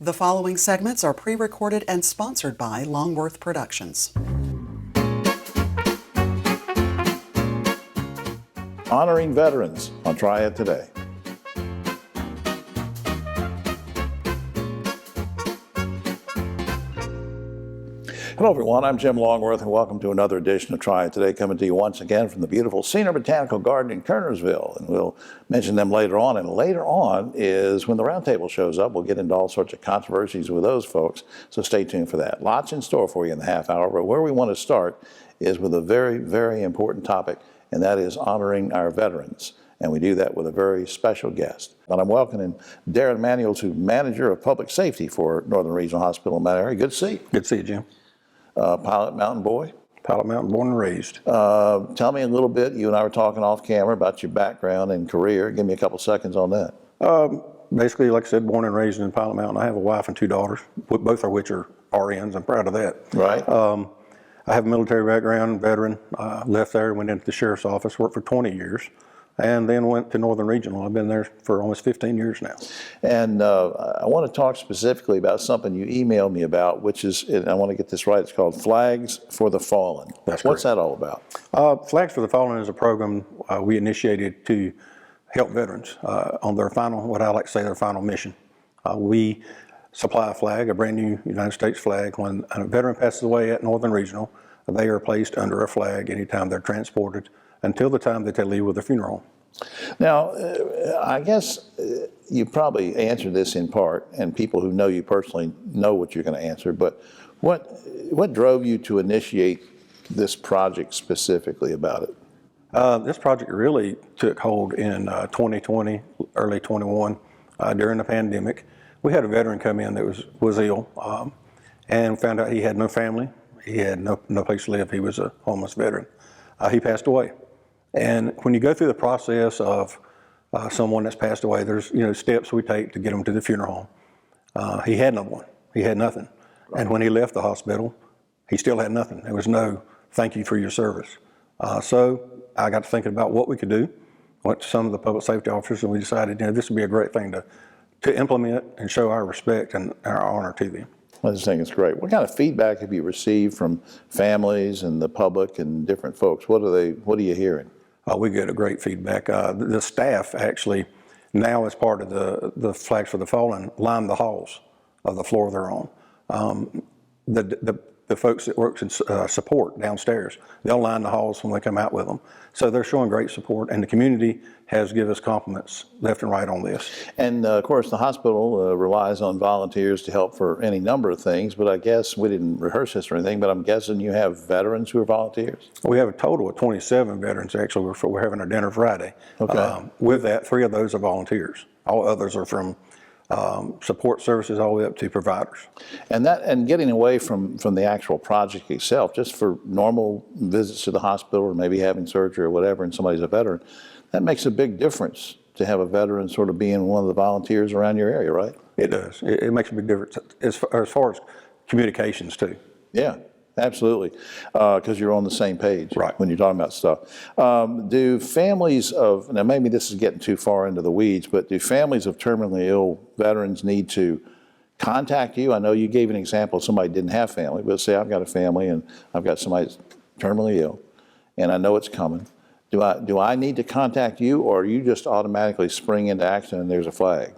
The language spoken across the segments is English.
The following segments are pre-recorded and sponsored by Longworth Productions. Honoring veterans on Triad Today. Hello everyone, I'm Jim Longworth and welcome to another edition of Triad Today, coming to you once again from the beautiful Senior Botanical Garden in Kernersville. And we'll mention them later on, and later on is when the roundtable shows up. We'll get into all sorts of controversies with those folks, so stay tuned for that. Lots in store for you in the half hour, but where we want to start is with a very, very important topic, and that is honoring our veterans. And we do that with a very special guest. And I'm welcoming Darren Manuels, who's Manager of Public Safety for Northern Regional Hospital in Mount Airy. Good to see you. Good to see you, Jim. Pilot Mountain boy. Pilot Mountain, born and raised. Tell me a little bit, you and I were talking off camera about your background and career. Give me a couple seconds on that. Basically, like I said, born and raised in Pilot Mountain. I have a wife and two daughters, both of which are RNs. I'm proud of that. Right. I have a military background, veteran. Left there, went into the sheriff's office, worked for 20 years, and then went to Northern Regional. I've been there for almost 15 years now. And I want to talk specifically about something you emailed me about, which is, and I want to get this right, it's called Flags for the Fallen. That's What's correct. that all about? Flags for the Fallen is a program we initiated to help veterans on their final, what I like to say, their final mission. We supply a flag, a brand new United States flag. When a veteran passes away at Northern Regional, they are placed under a flag anytime they're transported until the time that they leave with a funeral. Now, I guess you probably answered this in part, and people who know you personally know what you're going to answer, but what drove you to initiate this project specifically about it? This project really took hold in 2020, early 21, during the pandemic. We had a veteran come in that was ill and found out he had no family. He had no place to live. He was a homeless veteran. He passed away. And when you go through the process of someone that's passed away, there's steps we take to get them to the funeral home. He had no one. He had nothing. Right. And when he left the hospital, he still had nothing. There was no thank you for your service. So I got to thinking about what we could do. Went to some of the public safety officers, and we decided this would be a great thing to implement and show our respect and our honor to them. I just think it's great. What kind of feedback have you received from families and the public and different folks? What are you hearing? We get a great feedback. The staff actually, now as part of the Flags for the Fallen, line the halls of the floor they're on. The folks that work in support downstairs, they'll line the halls when we come out with them. So they're showing great support, and the community has given us compliments left and right on this. And of course, the hospital relies on volunteers to help for any number of things, but I guess we didn't rehearse this or anything, but I'm guessing you have veterans who are volunteers? We have a total of 27 veterans, actually. We're having our dinner Friday. Okay. With that, 3 of those are volunteers. All others are from support services all the way up to providers. And getting away from the actual project itself, just for normal visits to the hospital or maybe having surgery or whatever, and somebody's a veteran, that makes a big difference to have a veteran sort of being one of the volunteers around your area, right? It does. It makes a big difference as far as communications too. Yeah. Absolutely, because you're on the same page right when you're talking about stuff. Do families of, now maybe this is getting too far into the weeds, but do families of terminally ill veterans need to contact you? I know you gave an example, somebody didn't have family, but say I've got a family and I've got somebody that's terminally ill and I know it's coming. Do I need to contact you, or do you just automatically spring into action and there's a flag?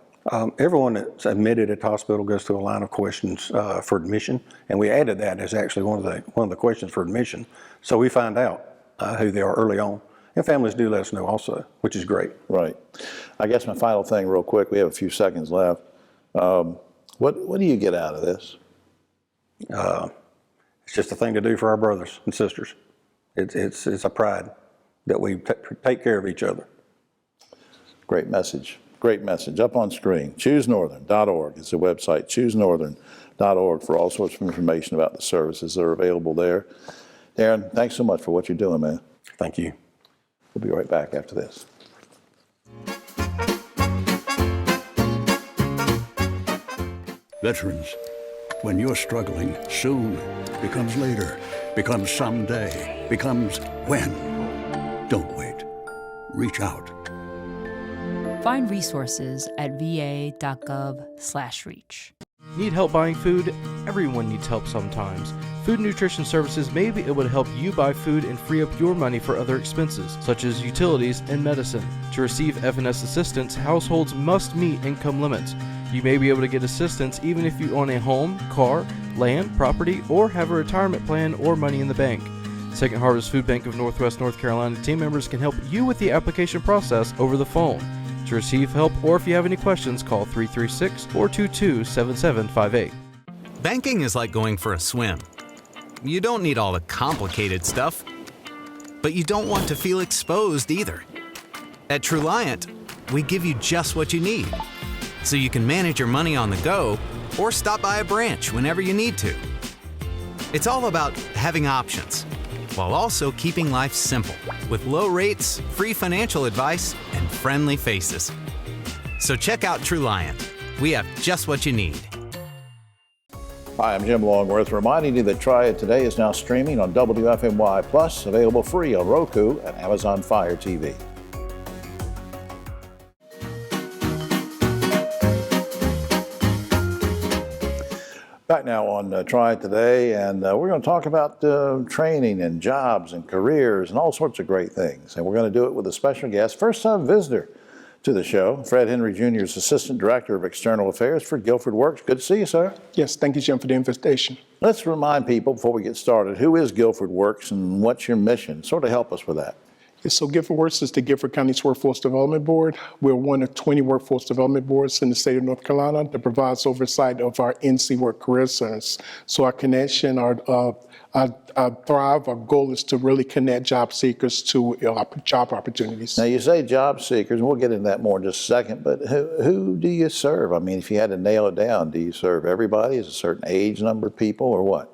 Everyone that's admitted at the hospital goes through a line of questions for admission, and we added that as actually one of the questions for admission. So we find out who they are early on, and families do let us know also, which is great. Right. I guess my final thing, real quick. We have a few seconds left. What do you get out of this? It's just a thing to do for our brothers and sisters. It's a pride that we take care of each other. Great message. Great message. Up on screen, choosenorthern.org is the website, choosenorthern.org, for all sorts of information about the services that are available there. Darren, thanks so much for what you're doing, man. Thank you. We'll be right back after this. Veterans, when you're struggling, soon becomes later, becomes someday, becomes when. Don't wait. Reach out. Find resources at va.gov/reach. Need help buying food? Everyone needs help sometimes. Food Nutrition Services may be able to help you buy food and free up your money for other expenses, such as utilities and medicine. To receive F&S assistance, households must meet income limits. You may be able to get assistance even if you own a home, car, land, property, or have a retirement plan or money in the bank. Second Harvest Food Bank of Northwest North Carolina team members can help you with the application process over the phone. To receive help or if you have any questions, call 336-422-7758. Banking is like going for a swim. You don't need all the complicated stuff, but you don't want to feel exposed either. At Truliant, we give you just what you need, so you can manage your money on the go or stop by a branch whenever you need to. It's all about having options, while also keeping life simple, with low rates, free financial advice, and friendly faces. So check out Truliant. We have just what you need. Hi, I'm Jim Longworth, reminding you that Triad Today is now streaming on WFMY Plus, available free on Roku and Amazon Fire TV. Back now on Triad Today, and we're going to talk about training and jobs and careers and all sorts of great things. And we're going to do it with a special guest, first-time visitor to the show, Fred Henry Jr. is Assistant Director of External Affairs for Guilford Works. Good to see you, sir. Yes, thank you, Jim, for the invitation. Let's remind people before we get started, who is Guilford Works and what's your mission? Sort of help us with that. Yes, so Guilford Works is the Guilford County's Workforce Development Board. We're one of 20 workforce development boards in the state of North Carolina that provides oversight of our NC Work Career Centers. So our connection, our Thrive, our goal is to really connect job seekers to job opportunities. Now, you say job seekers, and we'll get into that more in just a second, but who do you serve? I mean, if you had to nail it down, do you serve everybody? Is it a certain age number of people or what?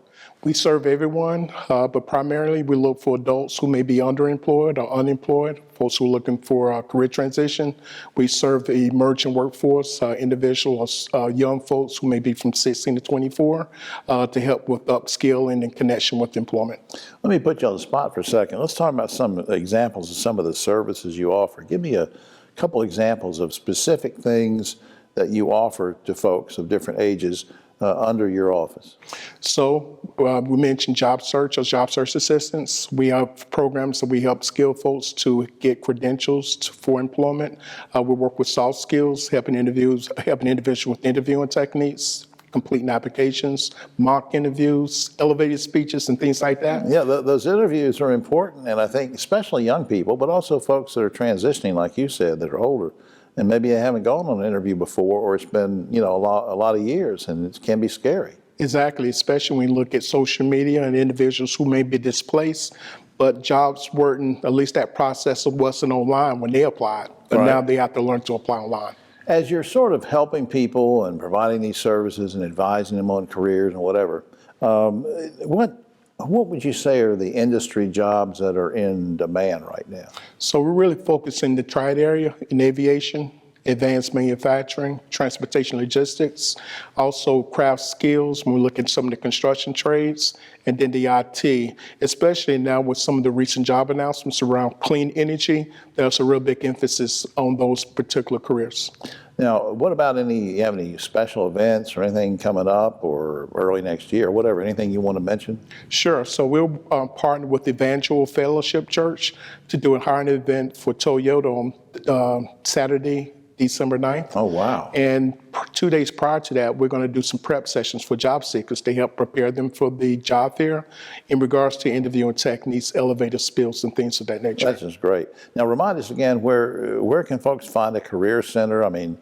We serve everyone, but primarily we look for adults who may be underemployed or unemployed, folks who are looking for a career transition. We serve the emerging workforce, individuals, young folks who may be from 16 to 24, to help with upskilling and connection with employment. Let me put you on the spot for a second. Let's talk about some examples of some of the services you offer. Give me a couple examples of specific things that you offer to folks of different ages under your office. So we mentioned job search as job search assistants. We have programs that we help skilled folks to get credentials for employment. We work with soft skills, helping individuals with interviewing techniques, completing applications, mock interviews, elevated speeches, and things like that. Yeah, those interviews are important, and I think especially young people, but also folks that are transitioning, like you said, that are older. And maybe they haven't gone on an interview before, or it's been, a lot of years, and it can be scary. Exactly, especially when you look at social media and individuals who may be displaced, but jobs weren't, at least that process wasn't online when they applied, but now they have to learn to apply online. As you're sort of helping people and providing these services and advising them on careers and whatever, what would you say are the industry jobs that are in demand right now? So we're really focused in the Triad area in aviation, advanced manufacturing, transportation logistics, also craft skills when we look at some of the construction trades, and then the IT, especially now with some of the recent job announcements around clean energy, there's a real big emphasis on those particular careers. Now, what about you have any special events or anything coming up or early next year, whatever, anything you want to mention? Sure. So we'll partner with the Evangel Fellowship Church to do a hiring event for Toyota on Saturday, December 9th. Oh, wow. And 2 days prior to that, we're going to do some prep sessions for job seekers to help prepare them for the job fair in regards to interviewing techniques, elevator skills, and things of that nature. That's just great. Now, remind us again, where can folks find a career center? I mean,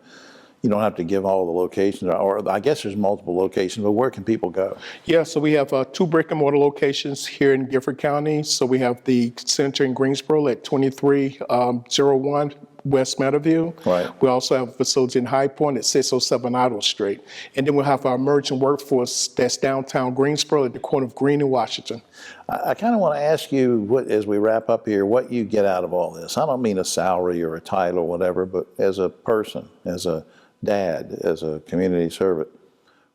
you don't have to give all the locations, or I guess there's multiple locations, but where can people go? Yeah, so we have 2 brick and mortar locations here in Guilford County. So we have the center in Greensboro at 2301 West Meadowview. Right. We also have a facility in High Point at 607 Idle Street. And then we'll have our emerging workforce that's downtown Greensboro at the corner of Green and Washington. I kind of want to ask you, as we wrap up here, what you get out of all this. I don't mean a salary or a title or whatever, but as a person, as a dad, as a community servant,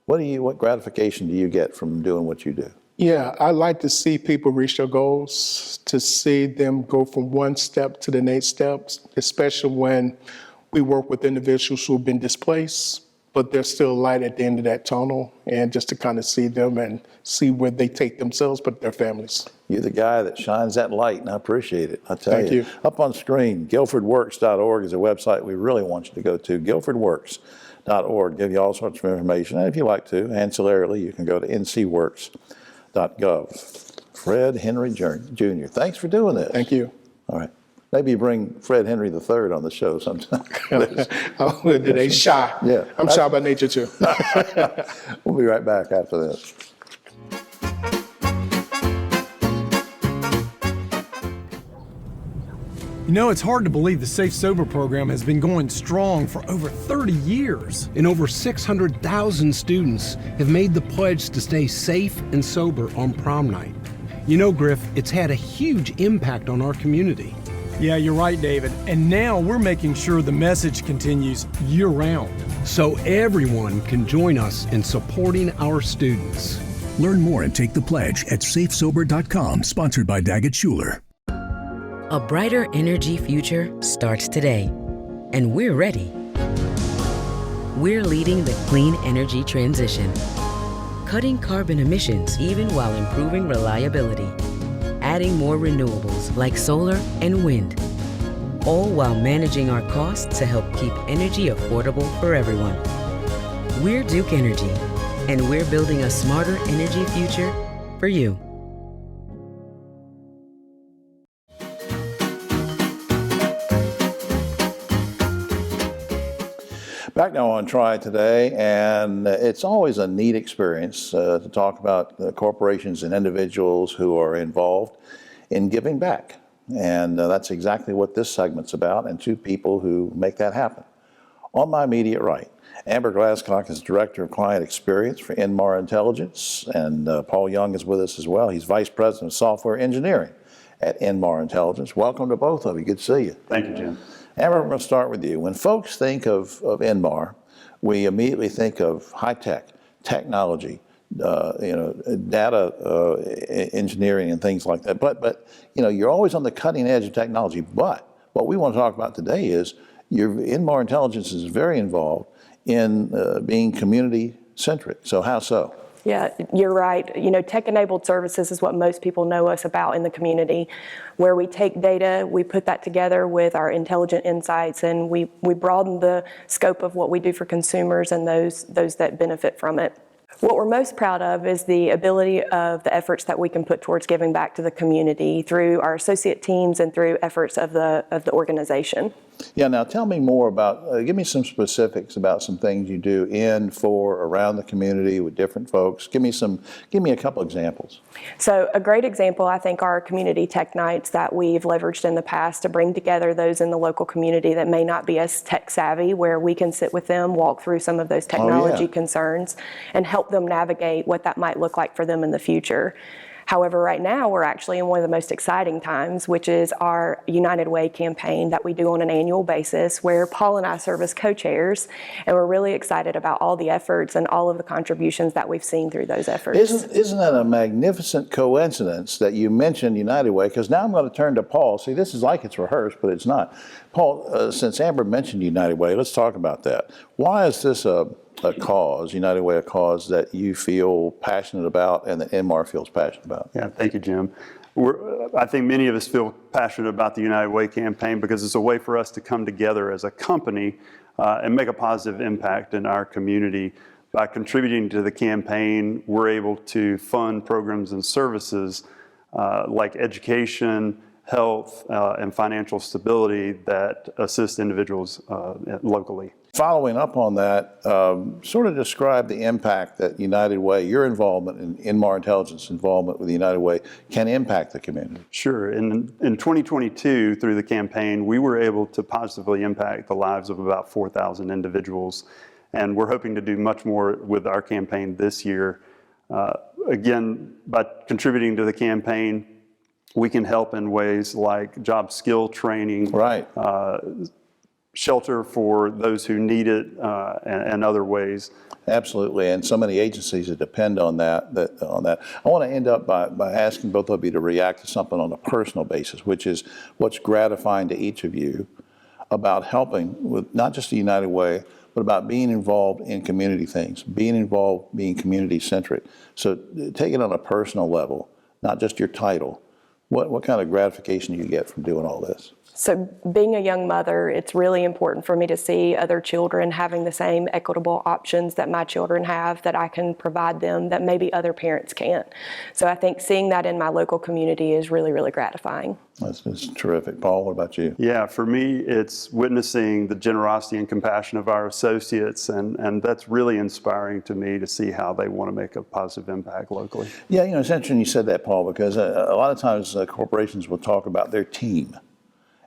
what gratification do you get from doing what you do? Yeah, I like to see people reach their goals, to see them go from one step to the next step, especially when we work with individuals who've been displaced, but there's still light at the end of that tunnel, and just to kind of see them and see where they take themselves, but their families. You're the guy that shines that light, and I appreciate it. I tell Thank you. Up on screen, guilfordworks.org is a website we really want you to go to. guilfordworks.org, give you all sorts of information. And if you like to, ancillarily, you can go to ncworks.gov. Fred Henry Jr., thanks for doing this. Thank you. All right. Maybe you bring Fred Henry III on the show sometime. Oh, they shy. Yeah. I'm shy by nature too. We'll be right back after this. You know, it's hard to believe the Safe Sober program has been going strong for over 30 years. And over 600,000 students have made the pledge to stay safe and sober on prom night. You know, Griff, it's had a huge impact on our community. Yeah, you're right, David. And now we're making sure the message continues year-round. So everyone can join us in supporting our students. Learn more and take the pledge at safesober.com, sponsored by Daggett Schuler. A brighter energy future starts today, and we're ready. We're leading the clean energy transition, cutting carbon emissions even while improving reliability, adding more renewables like solar and wind, all while managing our costs to help keep energy affordable for everyone. We're Duke Energy, and we're building a smarter energy future for you. Back now on Triad Today, and it's always a neat experience to talk about corporations and individuals who are involved in giving back. And that's exactly what this segment's about, and two people who make that happen. On my immediate right, Amber Glasscock is Director of Client Experience for Inmar Intelligence, and Paul Young is with us as well. He's Vice President of Software Engineering at Inmar Intelligence. Welcome to both of you. Good to see you. Thank you, Jim. Amber, we're going to start with you. When folks think of Inmar, we immediately think of high-tech, technology, data engineering and things like that. But you're always on the cutting edge of technology. But what we want to talk about today is your Inmar Intelligence is very involved in being community-centric. So how so? Yeah, you're right. Tech-enabled services is what most people know us about in the community, where we take data, we put that together with our intelligent insights, and we broaden the scope of what we do for consumers and those that benefit from it. What we're most proud of is the ability of the efforts that we can put towards giving back to the community through our associate teams and through efforts of the organization. Yeah, now tell me more about, give me some specifics about some things you do in, for, around the community with different folks. Give me a couple examples. So a great example, I think, are community tech nights that we've leveraged in the past to bring together those in the local community that may not be as tech savvy, where we can sit with them, walk through some of those technology concerns, and help them navigate what that might look like for them in the future. However, right now we're actually in one of the most exciting times, which is our United Way campaign that we do on an annual basis, where Paul and I serve as co-chairs, and we're really excited about all the efforts and all of the contributions that we've seen through those efforts. Isn't that a magnificent coincidence that you mentioned United Way? Because now I'm going to turn to Paul. See, this is like it's rehearsed, but it's not. Paul, since Amber mentioned United Way, let's talk about that. Why is this a cause, United Way, a cause that you feel passionate about and that Inmar feels passionate about? Yeah, thank you, Jim. I think many of us feel passionate about the United Way campaign because it's a way for us to come together as a company and make a positive impact in our community. By contributing to the campaign, we're able to fund programs and services like education, health, and financial stability that assist individuals locally. Following up on that, sort of describe the impact that United Way, your involvement in Inmar Intelligence involvement with the United Way, can impact the community. Sure. In 2022, through the campaign, we were able to positively impact the lives of about 4,000 individuals, and we're hoping to do much more with our campaign this year. Again, by contributing to the campaign, we can help in ways like job skill training, right, shelter for those who need it, and other ways. Absolutely, and so many agencies that depend on that. I want to end up by asking both of you to react to something on a personal basis, which is what's gratifying to each of you about helping with not just the United Way, but about being involved in community things, being involved, being community-centric. So take it on a personal level, not just your title. What kind of gratification do you get from doing all this? So being a young mother, it's really important for me to see other children having the same equitable options that my children have, that I can provide them that maybe other parents can't. So I think seeing that in my local community is really, really gratifying. That's terrific. Paul, what about you? Yeah, for me, it's witnessing the generosity and compassion of our associates, and that's really inspiring to me to see how they want to make a positive impact locally. Yeah, you know, it's interesting you said that, Paul, because a lot of times corporations will talk about their team.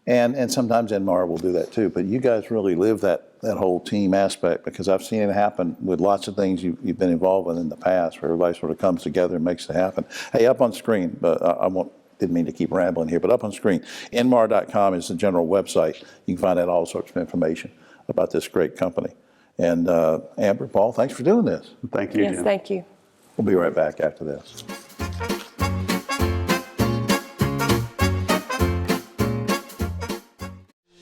And sometimes NMAR will do that too, but you guys really live that whole team aspect, because I've seen it happen with lots of things you've been involved with in the past, where everybody sort of comes together and makes it happen. Hey, up on screen, but didn't mean to keep rambling here, but up on screen, nmar.com is the general website. You can find out all sorts of information about this great company. And Amber, Paul, thanks for doing this. Thank you, Yes, Jim. thank you. We'll be right back after this.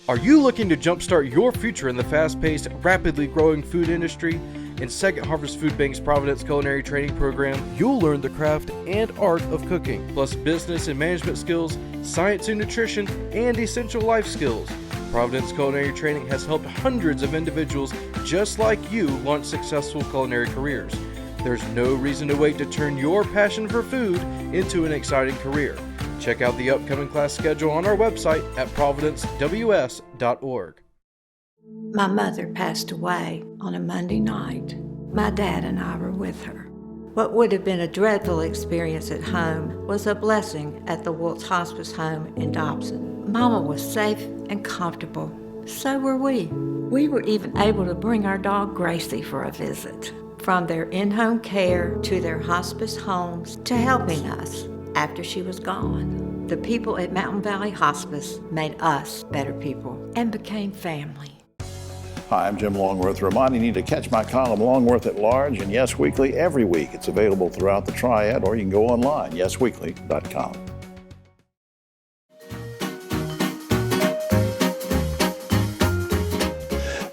Are you looking to jumpstart your future in the fast-paced, rapidly growing food industry? In Second Harvest Food Bank's Providence Culinary Training Program, you'll learn the craft and art of cooking, plus business and management skills, science and nutrition, and essential life skills. Providence Culinary Training has helped hundreds of individuals just like you launch successful culinary careers. There's no reason to wait to turn your passion for food into an exciting career. Check out the upcoming class schedule on our website at providencews.org. My mother passed away on a Monday night. My dad and I were with her. What would have been a dreadful experience at home was a blessing at the Woltz Hospice Home in Dobson. Mama was safe and comfortable. So were we. We were even able to bring our dog Gracie for a visit. From their in-home care to their hospice homes to helping us after she was gone. The people at Mountain Valley Hospice made us better people and became family. Hi, I'm Jim Longworth, reminding you to catch my column Longworth at Large and Yes Weekly every week. It's available throughout the Triad, or you can go online, yesweekly.com.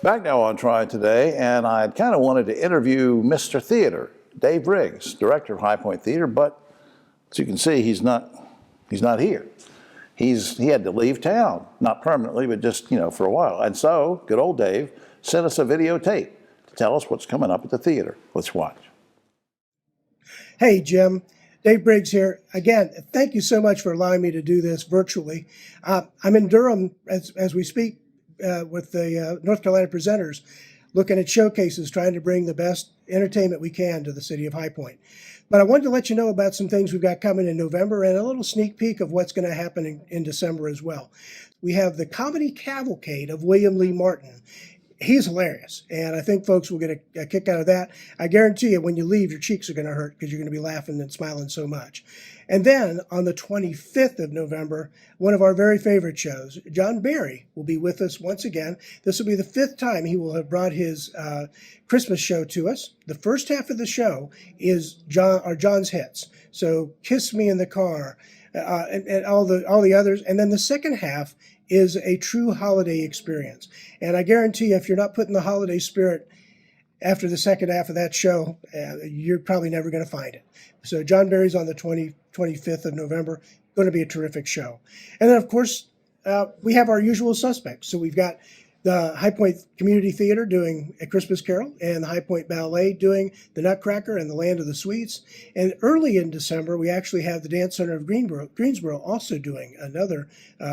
Back now on Triad Today, and I kind of wanted to interview Mr. Theater, Dave Riggs, director of High Point Theater, but as you can see, he's not here. He had to leave town, not permanently, but just, for a while. And so, good old Dave sent us a videotape to tell us what's coming up at the theater. Let's watch. Hey, Jim. Dave Briggs here. Again, thank you so much for allowing me to do this virtually. I'm in Durham as we speak with the North Carolina presenters, looking at showcases, trying to bring the best entertainment we can to the city of High Point. But I wanted to let you know about some things we've got coming in November and a little sneak peek of what's going to happen in December as well. We have the Comedy Cavalcade of William Lee Martin. He's hilarious, and I think folks will get a kick out of that. I guarantee you, when you leave, your cheeks are going to hurt because you're going to be laughing and smiling so much. And then on the 25th of November, one of our very favorite shows, John Barry, will be with us once again. This will be the 5th time he will have brought his Christmas show to us. The first half of the show is John's hits. So Kiss Me in the Car, and all the others. And then the second half is a true holiday experience. And I guarantee you, if you're not putting the holiday spirit after the second half of that show, you're probably never going to find it. So John Barry's on the 25th of November. Going to be a terrific show. And then, of course, we have our usual suspects. So we've got the High Point Community Theater doing A Christmas Carol, and the High Point Ballet doing The Nutcracker and the Land of the Sweets. And early in December, we actually have the Dance Center of Greensboro also doing another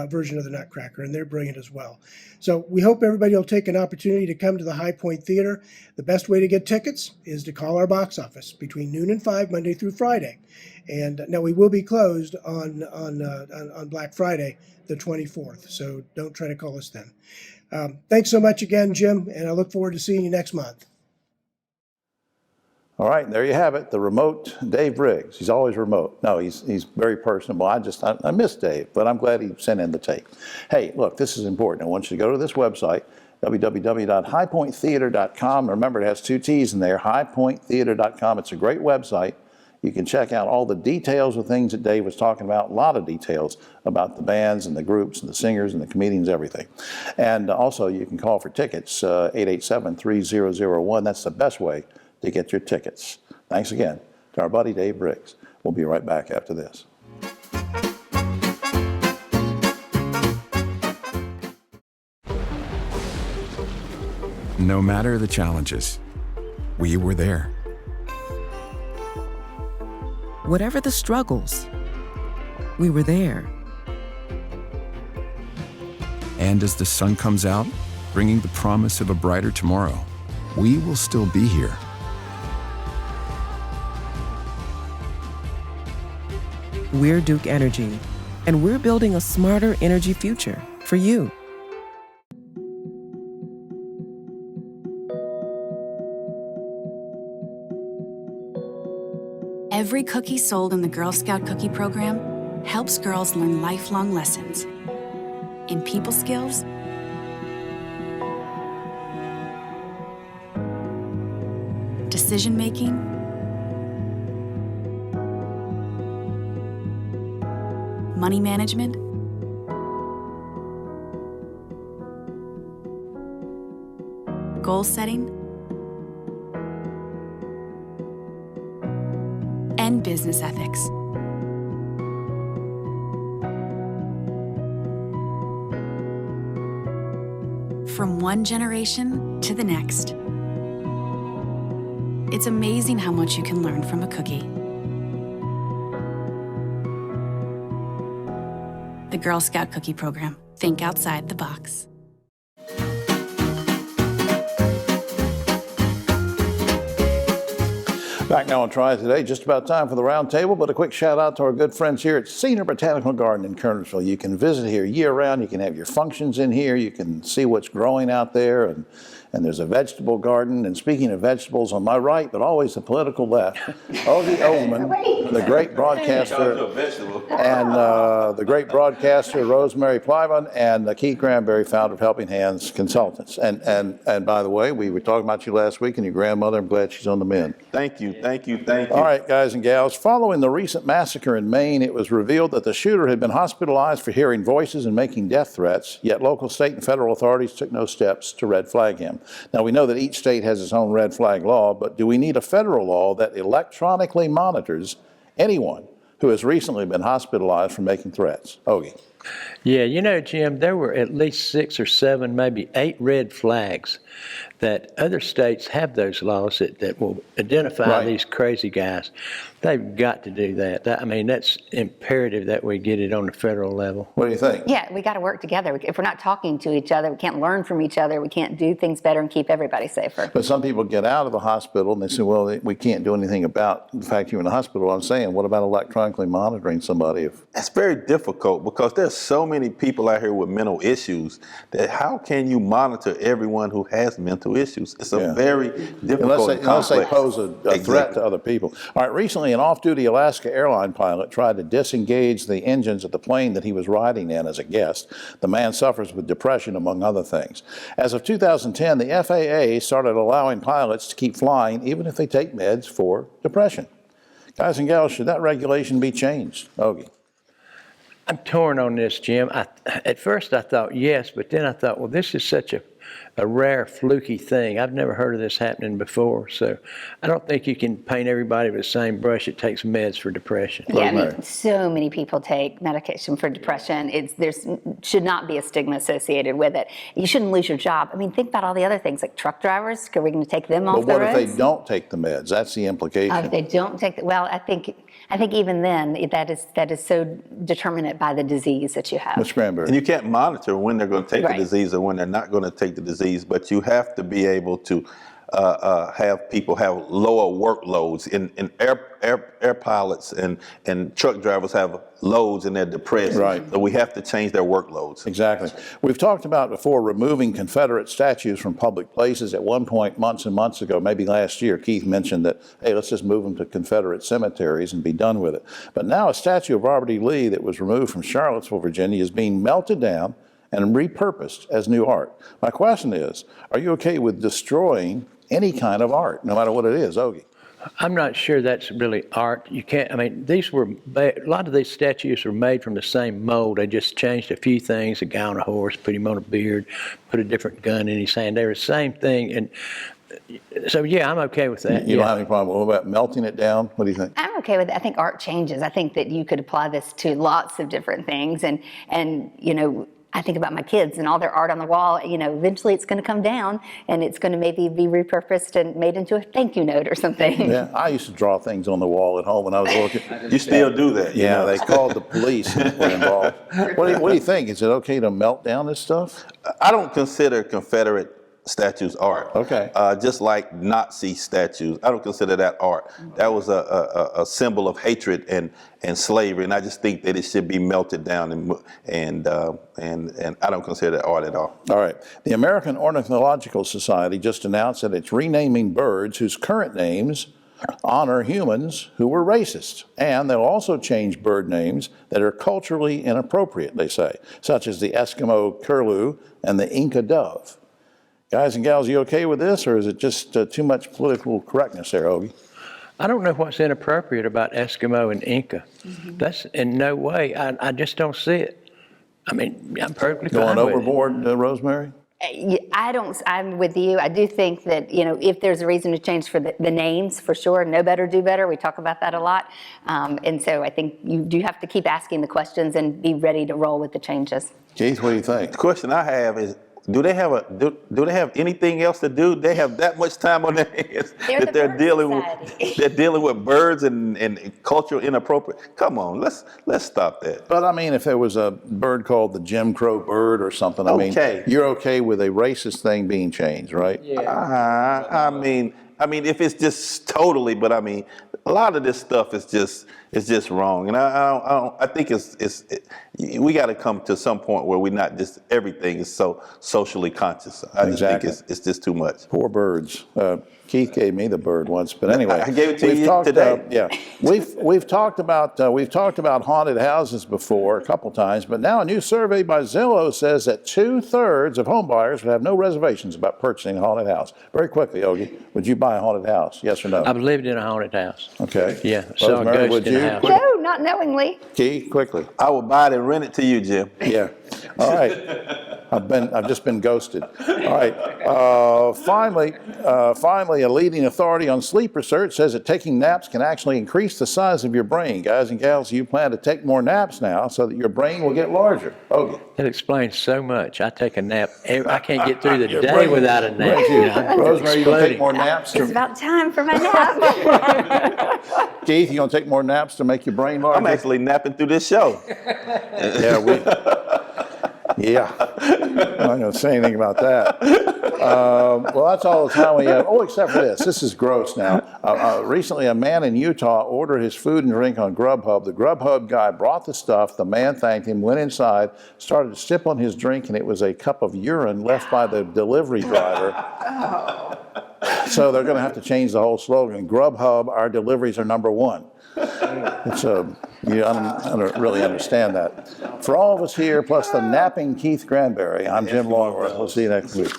version of The Nutcracker, and they're brilliant as well. So we hope everybody will take an opportunity to come to the High Point Theater. The best way to get tickets is to call our box office between noon and 5, Monday through Friday. And now we will be closed on Black Friday, the 24th, so don't try to call us then. Thanks so much again, Jim, and I look forward to seeing you next month. All right, and there you have it, the remote Dave Briggs. He's always remote. No, he's very personable. I miss Dave, but I'm glad he sent in the tape. Hey, look, this is important. I want you to go to this website, www.highpointtheater.com. Remember, it has 2 T's in there, highpointtheater.com. It's a great website. You can check out all the details of things that Dave was talking about, a lot of details about the bands and the groups and the singers and the comedians, everything. And also you can call for tickets, 887-3001. That's the best way to get your tickets. Thanks again to our buddy Dave Briggs. We'll be right back after this. No matter the challenges, we were there. Whatever the struggles, we were there. And as the sun comes out, bringing the promise of a brighter tomorrow, we will still be here. We're Duke Energy, and we're building a smarter energy future for you. Every cookie sold in the Girl Scout Cookie Program helps girls learn lifelong lessons in people skills, decision making, money management, goal setting, and business ethics. From one generation to the next. It's amazing how much you can learn from a cookie. The Girl Scout Cookie Program. Think outside the box. Back now on Triad Today, just about time for the round table, but a quick shout out to our good friends here at Senior Botanical Garden in Kernersville. You can visit here year round, you can have your functions in here, you can see what's growing out there, and there's a vegetable garden. And speaking of vegetables, on my right, but always the political left, Ogie Overman, the great broadcaster, and the great broadcaster Rosemary Plyman, and Keith Granberry, founder of Helping Hands Consultants. And by the way, we were talking about you last week and your grandmother. I'm glad she's on the mend. Thank you, thank you, thank you. All right, guys and gals, following the recent massacre in Maine, it was revealed that the shooter had been hospitalized for hearing voices and making death threats, yet local, state, and federal authorities took no steps to red flag him. Now, we know that each state has its own red flag law, but do we need a federal law that electronically monitors anyone who has recently been hospitalized for making threats? Ogie. Yeah, you know, Jim, there were at least 6 or 7, maybe 8 red flags that other states have those laws that will identify these crazy guys. They've got to do that. I mean, that's imperative that we get it on the federal level. What do you think? Yeah, we got to work together. If we're not talking to each other, we can't learn from each other. We can't do things better and keep everybody safer. But some people get out of the hospital and they say, well, we can't do anything about the fact you're in the hospital. I'm saying, what about electronically monitoring somebody? That's very difficult because there's so many people out here with mental issues that how can you monitor everyone who has mental issues? It's a very difficult unless they pose a threat to other people. All right, recently an off-duty Alaska airline pilot tried to disengage the engines of the plane that he was riding in as a guest. The man suffers with depression, among other things. As of 2010, the FAA started allowing pilots to keep flying even if they take meds for depression. Guys and gals, should that regulation be changed? Ogie. I'm torn on this, Jim. At first I thought yes, but then I thought, well, this is such a rare, fluky thing. I've never heard of this happening before, so I don't think you can paint everybody with the same brush. It takes meds for depression. Yeah, I mean, so many people take medication for depression. There's should not be a stigma associated with it. You shouldn't lose your job. I mean, think about all the other things, like truck drivers. Are we going to take them off the roads? But what if they don't take the meds? That's the implication. If they don't take well, I think even then that is so determined by the disease that you have. Ms. Granberry. And you can't monitor when they're going to take the disease or when they're not going to take the disease, but you have to be able to have people have lower workloads. In air pilots and truck drivers have loads and they're depressed. Right. So we have to change their workloads. Exactly. We've talked about before removing Confederate statues from public places. At one point, months and months ago, maybe last year, Keith mentioned that, hey, let's just move them to Confederate cemeteries and be done with it. But now a statue of Robert E. Lee that was removed from Charlottesville, Virginia, is being melted down and repurposed as new art. My question is, are you okay with destroying any kind of art, no matter what it is, Ogie? I'm not sure that's really art. You can't, I mean, a lot of these statues were made from the same mold. They just changed a few things, a guy on a horse, put him on a beard, put a different gun in his hand. They were the same thing. And so, yeah, I'm okay with that. You don't have any problem. What about melting it down? What do you think? I'm okay with it. I think art changes. I think that you could apply this to lots of different things. And you know, I think about my kids and all their art on the wall. You know, eventually it's going to come down and it's going to maybe be repurposed and made into a thank you note or something. Yeah, I used to draw things on the wall at home when I was working. You still do that? Yeah, they called the police and were involved. What do you think? Is it okay to melt down this stuff? I don't consider Confederate statues art. Okay. Just like Nazi statues, I don't consider that art. That was a symbol of hatred and slavery, and I just think that it should be melted down and I don't consider that art at all. All right. The American Ornithological Society just announced that it's renaming birds whose current names honor humans who were racist, and they'll also change bird names that are culturally inappropriate, they say, such as the Eskimo curlew and the Inca dove. Guys and gals, you okay with this, or is it just too much political correctness there, Ogie? I don't know what's inappropriate about Eskimo and Inca. That's in no way. I just don't see it. I mean, I'm perfectly fine Going overboard, Rosemary? I'm with you. I do think that, you know, if there's a reason to change for the names, for sure, know better, do better. We talk about that a lot. And so I think you do have to keep asking the questions and be ready to roll with the changes. Keith, what do you think? The question I have is, do they have anything else to do? They have that much time on their hands that they're dealing with birds and cultural inappropriate. Come on, let's stop that. But I mean, if there was a bird called the Jim Crow bird or something, I mean, you're okay with a racist thing being changed, right? Yeah. I mean, if it's just totally, but I mean, a lot of this stuff is just wrong, and I think we got to come to some point where we're not just everything is so socially conscious. I just think it's just too much. Poor birds. Keith gave me the bird once, but anyway, I gave it to you today. Yeah, we've talked about haunted houses before a couple times, but now a new survey by Zillow says that 2/3 of home buyers would have no reservations about purchasing a haunted house. Very quickly, Ogie, would you buy a haunted house? Yes or no? I've lived in a haunted house. Okay. Yeah. Saw a Rosemary, ghost would in you? a house. No, not knowingly. Keith, quickly. I would buy it and rent it to you, Jim. Yeah. All right. I've just been ghosted. All right. Finally, a leading authority on sleep research says that taking naps can actually increase the size of your brain. Guys and gals, you plan to take more naps now so that your brain will get larger. Okay. That explains so much. I take a nap. I can't get through the day without a nap. Rosemary, you gonna take more naps? It's about time for my nap. Keith, you gonna take more naps to make your brain larger? I'm actually napping through this show. Yeah, I'm not going to say anything about that. Well, that's all the time we have. Oh, except for this. This is gross now. Recently, a man in Utah ordered his food and drink on Grubhub. The Grubhub guy brought the stuff. The man thanked him, went inside, started to sip on his drink, and it was a cup of urine left by the delivery driver. So they're going to have to change the whole slogan. Grubhub, our deliveries are #1. It's I don't really understand that. For all of us here, plus the napping Keith Granberry, I'm Jim Longworth. We'll see you next week.